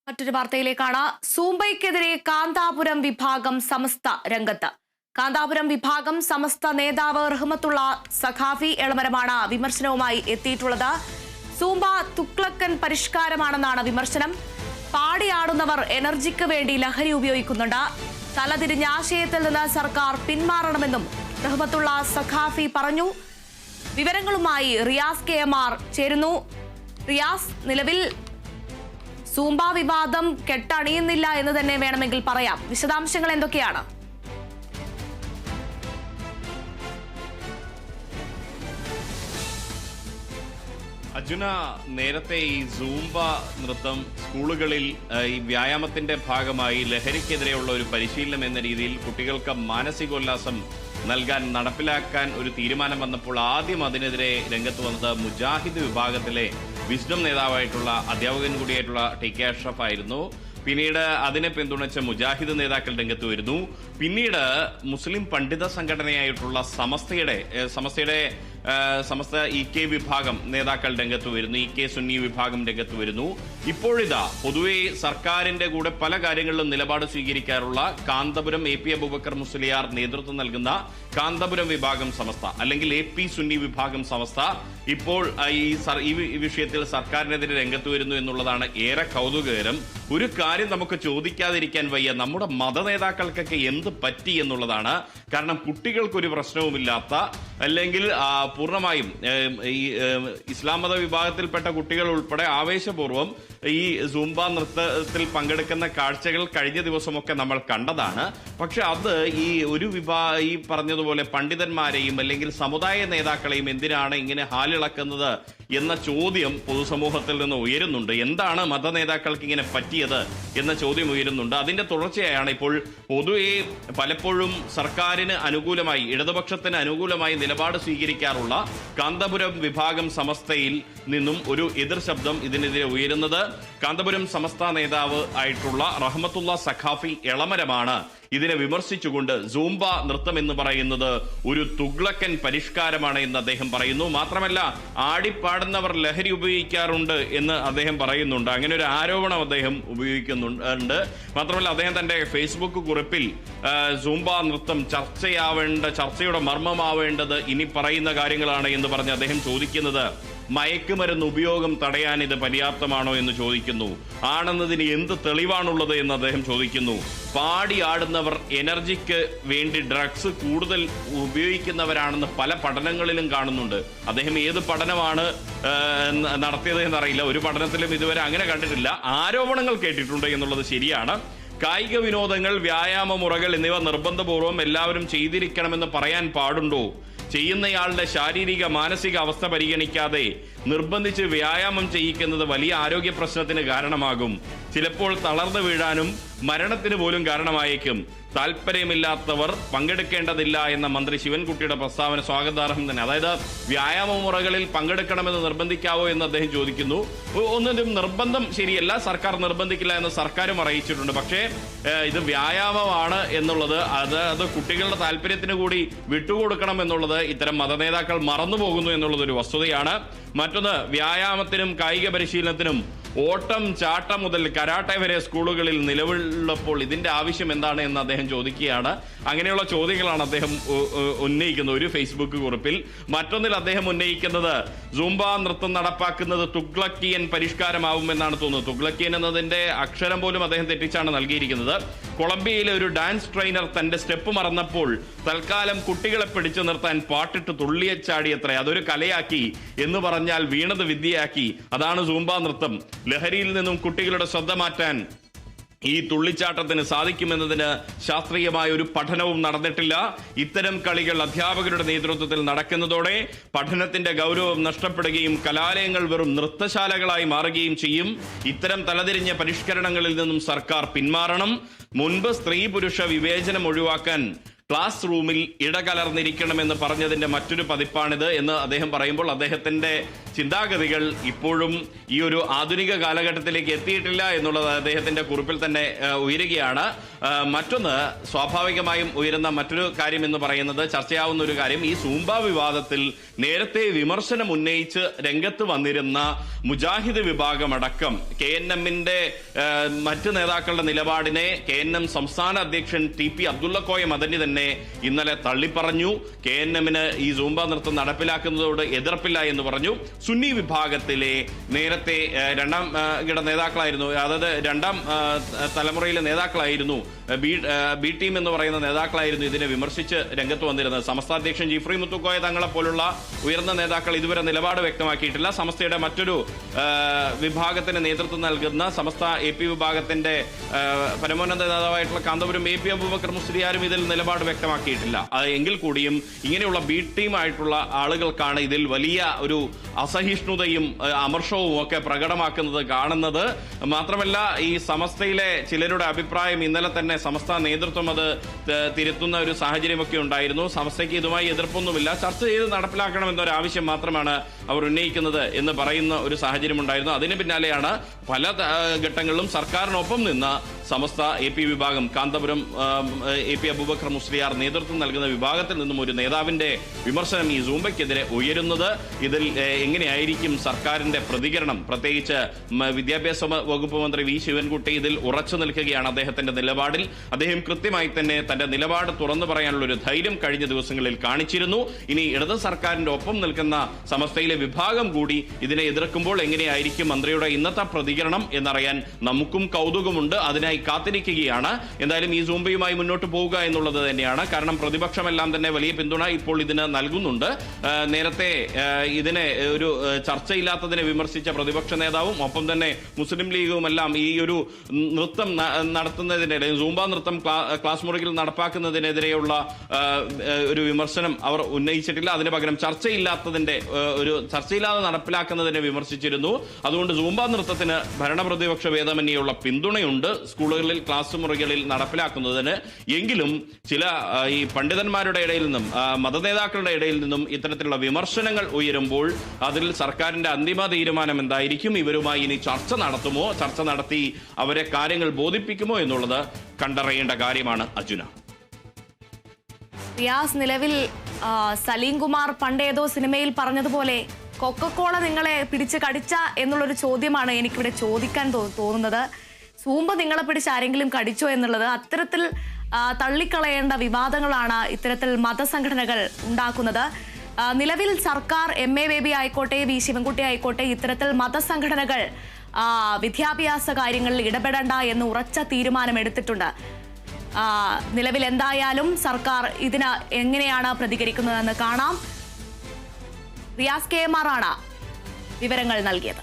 മറ്റൊരു വാർത്തയിലേക്കാണ്. സൂംബയ്ക്കെതിരെ കാന്താപുരം വിഭാഗം സമസ്ത രംഗത്ത്. കാന്താപുരം വിഭാഗം സമസ്ത നേതാവ് റഹ്മത്തുള്ള സഖാഫി എളമരമാണ് വിമർശനവുമായി എത്തിയിട്ടുള്ളത്. സൂംബ തുഗ്ലക്കൻ പരിഷ്കാരമാണെന്നാണ് വിമർശനം. പാടിയാടുന്നവർ എനർജിക്ക് വേണ്ടി ലഹരി ഉപയോഗിക്കുന്നുണ്ട്. തലതിരിഞ്ഞ ആശയത്തിൽ നിന്ന് സർക്കാർ പിന്മാറണമെന്നും റഹ്മത്തുള്ള സഖാഫി പറഞ്ഞു. വിവരങ്ങളുമായി റിയാസ് KMR ചേരുന്നു. റിയാസ്, നിലവിൽ സൂംബ വിവാദം കെട്ടണിയുന്നില്ല എന്ന് തന്നെ വേണമെങ്കിൽ പറയാം. വിശദാംശങ്ങൾ എന്തൊക്കെയാണ്? അർജുന, നേരത്തെ ഈ സൂംബ നൃത്തം സ്കൂളുകളിൽ ഈ വ്യായാമത്തിന്റെ ഭാഗമായി ലഹരിക്കെതിരെയുള്ള ഒരു പരിശീലനം എന്ന രീതിയിൽ കുട്ടികൾക്ക് മാനസികോല്ലാസം നൽകാൻ നടപ്പിലാക്കാൻ ഒരു തീരുമാനം വന്നപ്പോൾ ആദ്യം അതിനെതിരെ രംഗത്ത് വന്നത് മുജാഹിദ് വിഭാഗത്തിലെ വിസ്ഡം നേതാവായിട്ടുള്ള അധ്യാപകൻ കൂടിയായിട്ടുള്ള TK അഷ്റഫ് ആയിരുന്നു. പിന്നീട് അതിനെ പിന്തുണച്ച മുജാഹിദ് നേതാക്കൾ രംഗത്ത് വരുന്നു. പിന്നീട് മുസ്ലിം പണ്ഡിത സംഘടനയായിട്ടുള്ള സമസ്ത EK വിഭാഗം നേതാക്കൾ രംഗത്ത് വരുന്നു. EK സുന്നി വിഭാഗം രംഗത്ത് വരുന്നു. ഇപ്പോഴിതാ പൊതുവെ സർക്കാരിന്റെ കൂടെ പല കാര്യങ്ങളിലും നിലപാട് സ്വീകരിക്കാറുള്ള കാന്തപുരം AP അബൂബക്കർ മുസ്ലിയാർ നേതൃത്വം നൽകുന്ന കാന്തപുരം വിഭാഗം സമസ്ത അല്ലെങ്കിൽ AP സുന്നി വിഭാഗം സമസ്ത ഇപ്പോൾ ഈ വിഷയത്തിൽ സർക്കാരിനെതിരെ രംഗത്ത് വരുന്നു എന്നുള്ളതാണ് ഏറെ കൗതുകകരം. ഒരു കാര്യം നമുക്ക് ചോദിക്കാതിരിക്കാൻ വയ്യ, നമ്മുടെ മത നേതാക്കൾക്കൊക്കെ എന്ത് പറ്റി എന്നുള്ളതാണ്. കാരണം കുട്ടികൾക്കൊരു പ്രശ്നവുമില്ലാത്ത, അല്ലെങ്കിൽ പൂർണ്ണമായും ഈ ഇസ്ലാം മത വിഭാഗത്തിൽപ്പെട്ട കുട്ടികൾ ഉൾപ്പെടെ ആവേശപൂർവ്വം ഈ സൂംബ നൃത്തത്തിൽ പങ്കെടുക്കുന്ന കാഴ്ചകൾ കഴിഞ്ഞ ദിവസമൊക്കെ നമ്മൾ കണ്ടതാണ്. പക്ഷെ അത് ഈ പറഞ്ഞതുപോലെ പണ്ഡിതന്മാരെയും അല്ലെങ്കിൽ സമുദായ നേതാക്കളെയും എന്തിനാണ് ഇങ്ങനെ ഹാലിളക്കുന്നത് എന്ന ചോദ്യം പൊതുസമൂഹത്തിൽ നിന്ന് ഉയരുന്നുണ്ട്. എന്താണ് മത നേതാക്കൾക്ക് ഇങ്ങനെ പറ്റിയത് എന്ന ചോദ്യം ഉയരുന്നുണ്ട്. അതിന്റെ തുടർച്ചയായാണ് ഇപ്പോൾ പൊതുവെ പലപ്പോഴും സർക്കാരിന് അനുകൂലമായി, ഇടതുപക്ഷത്തിന് അനുകൂലമായി നിലപാട് സ്വീകരിക്കാറുള്ള കാന്തപുരം വിഭാഗം സമസ്തയിൽ നിന്നും ഒരു എതിർ ശബ്ദം ഇതിനെതിരെ ഉയരുന്നത്. കാന്തപുരം സമസ്ത നേതാവ് ആയിട്ടുള്ള റഹ്മത്തുള്ള സഖാഫി എളമരമാണ് ഇതിനെ വിമർശിച്ചുകൊണ്ട് സൂംബ നൃത്തം എന്ന് പറയുന്നത് ഒരു തുഗ്ലക്കൻ പരിഷ്കാരമാണ് എന്ന് അദ്ദേഹം പറയുന്നു. മാത്രമല്ല, ആടിപ്പാടുന്നവർ ലഹരി ഉപയോഗിക്കാറുണ്ട് എന്ന് അദ്ദേഹം പറയുന്നുണ്ട്. അങ്ങനെ ഒരു ആരോപണം അദ്ദേഹം ഉപയോഗിക്കുന്നുണ്ട്. മാത്രമല്ല, അദ്ദേഹം തന്റെ ഫേസ്ബുക്ക് കുറിപ്പിൽ സൂംബ നൃത്തം ചർച്ചയുടെ മർമ്മമാവേണ്ടത് ഇനി പറയുന്ന കാര്യങ്ങളാണ് എന്ന് പറഞ്ഞ് അദ്ദേഹം ചോദിക്കുന്നത്, മയക്കുമരുന്ന് ഉപയോഗം തടയാൻ ഇത് പര്യാപ്തമാണോ എന്ന് ചോദിക്കുന്നു. ആണെന്നതിന് എന്ത് തെളിവാണുള്ളത് എന്ന് അദ്ദേഹം ചോദിക്കുന്നു. പാടി ആടുന്നവർ എനർജിക്ക് വേണ്ടി ഡ്രഗ്സ് കൂടുതൽ ഉപയോഗിക്കുന്നവരാണെന്ന് പല പഠനങ്ങളിലും കാണുന്നുണ്ട്. അദ്ദേഹം ഏത് പഠനമാണ് നടത്തിയത് എന്നറിയില്ല. ഒരു പഠനത്തിലും ഇതുവരെ അങ്ങനെ കണ്ടിട്ടില്ല. ആരോപണങ്ങൾ കേട്ടിട്ടുണ്ട് എന്നുള്ളത് ശരിയാണ്. കായിക വിനോദങ്ങൾ, വ്യായാമ മുറകൾ എന്നിവ നിർബന്ധപൂർവം എല്ലാവരും ചെയ്തിരിക്കണമെന്ന് പറയാൻ പാടുണ്ടോ? ചെയ്യുന്നയാളുടെ ശാരീരിക മാനസിക അവസ്ഥ പരിഗണിക്കാതെ നിർബന്ധിച്ച് വ്യായാമം ചെയ്യിക്കുന്നത് വലിയ ആരോഗ്യ പ്രശ്നത്തിന് കാരണമാകും. ചിലപ്പോൾ തളർന്നു വീഴാനും മരണത്തിന് പോലും കാരണമായേക്കും. താല്പര്യമില്ലാത്തവർ പങ്കെടുക്കേണ്ടതില്ല എന്ന മന്ത്രി ശിവൻകുട്ടിയുടെ പ്രസ്താവന സ്വാഗതാർഹം തന്നെ. അതായത് വ്യായാമ മുറകളിൽ പങ്കെടുക്കണമെന്ന് നിർബന്ധിക്കാവോ എന്ന് അദ്ദേഹം ചോദിക്കുന്നു. ഒന്നിനും നിർബന്ധം ശരിയല്ല, സർക്കാർ നിർബന്ധിക്കില്ല എന്ന് സർക്കാരും അറിയിച്ചിട്ടുണ്ട്. പക്ഷേ ഇത് വ്യായാമമാണ് എന്നുള്ളത്, അത് കുട്ടികളുടെ താല്പര്യത്തിന് കൂടി വിട്ടുകൊടുക്കണം എന്നുള്ളത് ഇത്തരം മതനേതാക്കൾ മറന്നുപോകുന്നു എന്നുള്ളത് ഒരു വസ്തുതയാണ്. മറ്റൊന്ന്, വ്യായാമത്തിനും കായിക പരിശീലനത്തിനും ഓട്ടം ചാട്ടം മുതൽ കരാട്ടെ വരെ സ്കൂളുകളിൽ നിലവിലുള്ളപ്പോൾ ഇതിന്റെ ആവശ്യം എന്താണ് എന്ന് അദ്ദേഹം ചോദിക്കുകയാണ്. അങ്ങനെയുള്ള ചോദ്യങ്ങളാണ് അദ്ദേഹം ഉന്നയിക്കുന്നത് ഒരു ഫേസ്ബുക്ക് കുറിപ്പിൽ. മറ്റൊന്നിൽ അദ്ദേഹം ഉന്നയിക്കുന്നത് സൂംബ നൃത്തം നടപ്പാക്കുന്നത് തുഗ്ലക്കിയൻ പരിഷ്കാരമാവുമെന്നാണ് തോന്നുന്നത്. തുഗ്ലക്കിയൻ എന്നതിന്റെ അക്ഷരം പോലും അദ്ദേഹം തെറ്റിച്ചാണ് നൽകിയിരിക്കുന്നത്. കൊളംബിയയിലെ ഒരു ഡാൻസ് ട്രെയിനർ തന്റെ സ്റ്റെപ്പ് മറന്നപ്പോൾ തൽക്കാലം കുട്ടികളെ പിടിച്ചു നിർത്താൻ പാട്ടിട്ട് തുള്ളിയച്ചാടിയത്രേ. അതൊരു കലയാക്കി എന്ന് പറഞ്ഞാൽ വീണത് വിദ്യയാക്കി. അതാണ് സൂംബ നൃത്തം. ലഹരിയിൽ നിന്നും കുട്ടികളുടെ ശ്രദ്ധ മാറ്റാൻ ഈ തുള്ളിച്ചാട്ടത്തിന് സാധിക്കുമെന്നതിന് ശാസ്ത്രീയമായ ഒരു പഠനവും നടന്നിട്ടില്ല. ഇത്തരം കളികൾ അധ്യാപകരുടെ നേതൃത്വത്തിൽ നടക്കുന്നതോടെ പഠനത്തിന്റെ ഗൗരവം നഷ്ടപ്പെടുകയും കലാലയങ്ങൾ വെറും നൃത്തശാലകളായി മാറുകയും ചെയ്യും. ഇത്തരം തലതിരിഞ്ഞ പരിഷ്കരണങ്ങളിൽ നിന്നും സർക്കാർ പിന്മാറണം. മുൻപ് സ്ത്രീ പുരുഷ വിവേചനം ഒഴിവാക്കാൻ ക്ലാസ് റൂമിൽ ഇടകലർന്നിരിക്കണമെന്ന് പറഞ്ഞതിന്റെ മറ്റൊരു പതിപ്പാണിത് എന്ന് അദ്ദേഹം പറയുമ്പോൾ അദ്ദേഹത്തിന്റെ ചിന്താഗതികൾ ഇപ്പോഴും ഈ ഒരു ആധുനിക കാലഘട്ടത്തിലേക്ക് എത്തിയിട്ടില്ല എന്നുള്ളത് അദ്ദേഹത്തിന്റെ കുറിപ്പിൽ തന്നെ ഉയരുകയാണ്. മറ്റൊന്ന്, സ്വാഭാവികമായും ഉയരുന്ന മറ്റൊരു കാര്യം എന്ന് പറയുന്നത്, ചർച്ചയാവുന്ന ഒരു കാര്യം, ഈ സൂംബ വിവാദത്തിൽ നേരത്തെ വിമർശനം ഉന്നയിച്ച് രംഗത്ത് വന്നിരുന്ന മുജാഹിദ് വിഭാഗമടക്കം KNM-ന്റെ മറ്റ് നേതാക്കളുടെ നിലപാടിനെ KNM സംസ്ഥാന അധ്യക്ഷൻ TP അബ്ദുള്ളക്കോയ മദനി തന്നെ ഇന്നലെ തള്ളിപ്പറഞ്ഞു. KNM-ന് ഈ സൂംബ നൃത്തം നടപ്പിലാക്കുന്നതോട് എതിർപ്പില്ല എന്ന് പറഞ്ഞു. സുന്നി വിഭാഗത്തിലെ നേരത്തെ രണ്ടാം കിട നേതാക്കളായിരുന്നു, അതായത് രണ്ടാം തലമുറയിലെ നേതാക്കളായിരുന്നു, ബി ടീം എന്ന് പറയുന്ന നേതാക്കളായിരുന്നു ഇതിനെ വിമർശിച്ച് രംഗത്ത് വന്നിരുന്നത്. സമസ്ത അധ്യക്ഷൻ ജിഫ്രി മുത്തുക്കോയ തങ്ങളെ പോലുള്ള ഉയർന്ന നേതാക്കൾ ഇതുവരെ നിലപാട് വ്യക്തമാക്കിയിട്ടില്ല. സമസ്തയുടെ മറ്റൊരു വിഭാഗത്തിന് നേതൃത്വം നൽകുന്ന സമസ്ത AP വിഭാഗത്തിന്റെ പരമോന്നത നേതാവായിട്ടുള്ള കാന്തപുരം AP അബൂബക്കർ മുസ്ലിയാരും ഇതിൽ നിലപാട് വ്യക്തമാക്കിയിട്ടില്ല. എങ്കിൽ കൂടിയും ഇങ്ങനെയുള്ള ബി ടീമായിട്ടുള്ള ആളുകൾക്കാണ് ഇതിൽ വലിയ ഒരു അസഹിഷ്ണുതയും അമർഷവും ഒക്കെ പ്രകടമാക്കുന്നത് കാണുന്നത്. മാത്രമല്ല, ഈ സമസ്തയിലെ ചിലരുടെ അഭിപ്രായം ഇന്നലെ തന്നെ സമസ്ത നേതൃത്വം അത് തിരുത്തുന്ന ഒരു സാഹചര്യമൊക്കെ ഉണ്ടായിരുന്നു. സമസ്തയ്ക്ക് ഇതുമായി എതിർപ്പൊന്നുമില്ല, ചർച്ച ചെയ്ത് നടപ്പിലാക്കണമെന്നൊരു ആവശ്യം മാത്രമാണ് അവർ ഉന്നയിക്കുന്നത് എന്ന് പറയുന്ന ഒരു സാഹചര്യം ഉണ്ടായിരുന്നു. അതിന് പിന്നാലെയാണ് പല ഘട്ടങ്ങളിലും സർക്കാരിനൊപ്പം നിന്ന് സമസ്ത AP വിഭാഗം, കാന്തപുരം AP അബൂബക്കർ മുസ്ലിയാർ നേതൃത്വം നൽകുന്ന വിഭാഗത്തിൽ നിന്നും ഒരു നേതാവിന്റെ വിമർശനം ഈ സൂംബയ്ക്കെതിരെ ഉയരുന്നത്. ഇതിൽ എങ്ങനെയായിരിക്കും സർക്കാരിന്റെ പ്രതികരണം? പ്രത്യേകിച്ച് വിദ്യാഭ്യാസ വകുപ്പ് മന്ത്രി V ശിവൻകുട്ടി ഇതിൽ ഉറച്ചു നിൽക്കുകയാണ് അദ്ദേഹത്തിന്റെ നിലപാടിൽ. അദ്ദേഹം കൃത്യമായി തന്നെ തന്റെ നിലപാട് തുറന്നു പറയാനുള്ള ഒരു ധൈര്യം കഴിഞ്ഞ ദിവസങ്ങളിൽ കാണിച്ചിരുന്നു. ഇനി ഇടത് സർക്കാരിന്റെ ഒപ്പം നിൽക്കുന്ന സമസ്തയിലെ വിഭാഗം കൂടി ഇതിനെ എതിർക്കുമ്പോൾ എങ്ങനെയായിരിക്കും മന്ത്രിയുടെ ഇന്നത്തെ പ്രതികരണം എന്നറിയാൻ നമുക്കും കൗതുകമുണ്ട്. അതിനായി കാത്തിരിക്കുകയാണ്. എന്തായാലും ഈ സൂംബയുമായി മുന്നോട്ട് പോവുക എന്നുള്ളത് തന്നെയാണ്. കാരണം പ്രതിപക്ഷമെല്ലാം തന്നെ വലിയ പിന്തുണ ഇപ്പോൾ ഇതിന് നൽകുന്നുണ്ട്. നേരത്തെ ഇതിനെ ഒരു ചർച്ചയില്ലാത്തതിനെ വിമർശിച്ച പ്രതിപക്ഷ നേതാവും ഒപ്പം തന്നെ മുസ്ലിം ലീഗും എല്ലാം ഈ ഒരു നൃത്തം നടത്തുന്നതിനിടെ, സൂംബ നൃത്തം ക്ലാസ് മുറിയിൽ നടപ്പാക്കുന്നതിനെതിരെയുള്ള ഒരു വിമർശനം അവർ ഉന്നയിച്ചിട്ടില്ല. അതിന് പകരം ചർച്ചയില്ലാതെ നടപ്പിലാക്കുന്നതിനെ വിമർശിച്ചിരുന്നു. അതുകൊണ്ട് സൂംബ നൃത്തത്തിന് ഭരണപ്രതിപക്ഷ ഭേദമന്യുള്ള പിന്തുണയുണ്ട് സ്കൂളുകളിൽ, ക്ലാസ് മുറികളിൽ നടപ്പിലാക്കുന്നതിന്. എങ്കിലും ചില ഈ പണ്ഡിതന്മാരുടെ ഇടയിൽ നിന്നും മതനേതാക്കളുടെ ഇടയിൽ നിന്നും ഇത്തരത്തിലുള്ള വിമർശനങ്ങൾ ഉയരുമ്പോൾ അതിൽ സർക്കാരിന്റെ അന്തിമ തീരുമാനം എന്തായിരിക്കും? ഇവരുമായി ഇനി ചർച്ച നടത്തുമോ, ചർച്ച നടത്തി അവരെ കാര്യങ്ങൾ ബോധിപ്പിക്കുമോ എന്നുള്ളത് കണ്ടറിയേണ്ട കാര്യമാണ്. അർജുന, റിയാസ്, നിലവിൽ സലീം കുമാർ പണ്ടേതോ സിനിമയിൽ പറഞ്ഞതുപോലെ കൊക്കക്കോള നിങ്ങളെ പിടിച്ച് കടിച്ച എന്നുള്ളൊരു ചോദ്യമാണ് എനിക്കിവിടെ ചോദിക്കാൻ തോന്നുന്നത്. സൂംബ നിങ്ങളെ പിടിച്ച് ആരെങ്കിലും കടിച്ചോ എന്നുള്ളത് അത്തരത്തിൽ തള്ളിക്കളയേണ്ട വിവാദങ്ങളാണ് ഇത്തരത്തിൽ മതസംഘടനകൾ ഉണ്ടാക്കുന്നത്. നിലവിൽ സർക്കാർ MA ബേബി ആയിക്കോട്ടെ, V ശിവൻകുട്ടി ആയിക്കോട്ടെ, ഇത്തരത്തിൽ മതസംഘടനകൾ വിദ്യാഭ്യാസ കാര്യങ്ങളിൽ ഇടപെടേണ്ട എന്ന് ഉറച്ച തീരുമാനമെടുത്തിട്ടുണ്ട്. നിലവിൽ എന്തായാലും സർക്കാർ ഇതിന് എങ്ങനെയാണ് പ്രതികരിക്കുന്നതെന്ന് കാണാം. റിയാസ് KMR ആണ് വിവരങ്ങൾ നൽകിയത്.